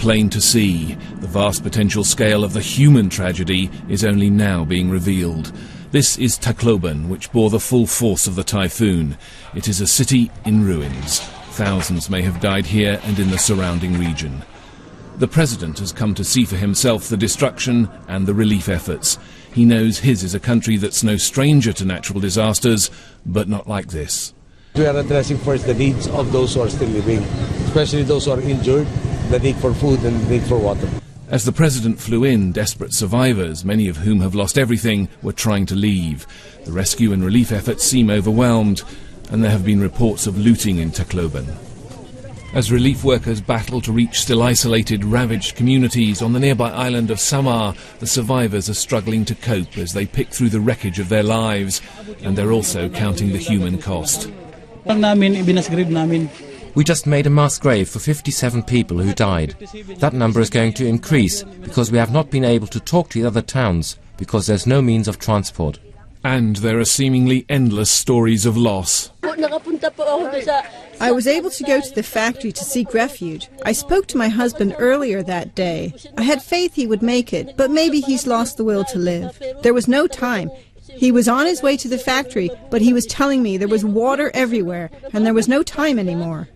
plain to see. The vast potential scale of the human tragedy is only now being revealed. This is Tacloban, which bore the full force of the typhoon. It is a city in ruins. Thousands may have died here and in the surrounding region. The president has come to see for himself the destruction and the relief efforts. He knows his is a country that's no stranger to natural disasters, but not like this. We are addressing first the needs of those who are still living, especially those who are injured, the need for food and the need for water. As the president flew in, desperate survivors, many of whom have lost everything, were trying to leave. The rescue and relief efforts seem overwhelmed, and there have been reports of looting in Tacloban. As relief workers battle to reach still isolated, ravaged communities on the nearby island of Samar, the survivors are struggling to cope as they pick through the wreckage of their lives, and they're also counting the human cost. We just made a mass grave for 57 people who died. That number is going to increase because we have not been able to talk to the other towns because there's no means of transport. And there are seemingly endless stories of loss. I was able to go to the factory to seek refuge. I spoke to my husband earlier that day. I had faith he would make it, but maybe he's lost the will to live. There was no time. He was on his way to the factory, but he was telling me there was water everywhere, and there was no time anymore.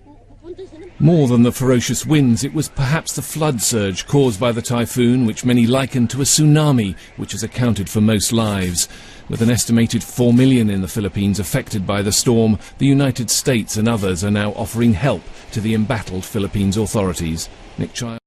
More than the ferocious winds, it was perhaps the flood surge caused by the typhoon, which many liken to a tsunami, which has accounted for most lives. With an estimated 4 million in the Philippines affected by the storm, the United States and others are now offering help to the embattled Philippines authorities. Nick Child.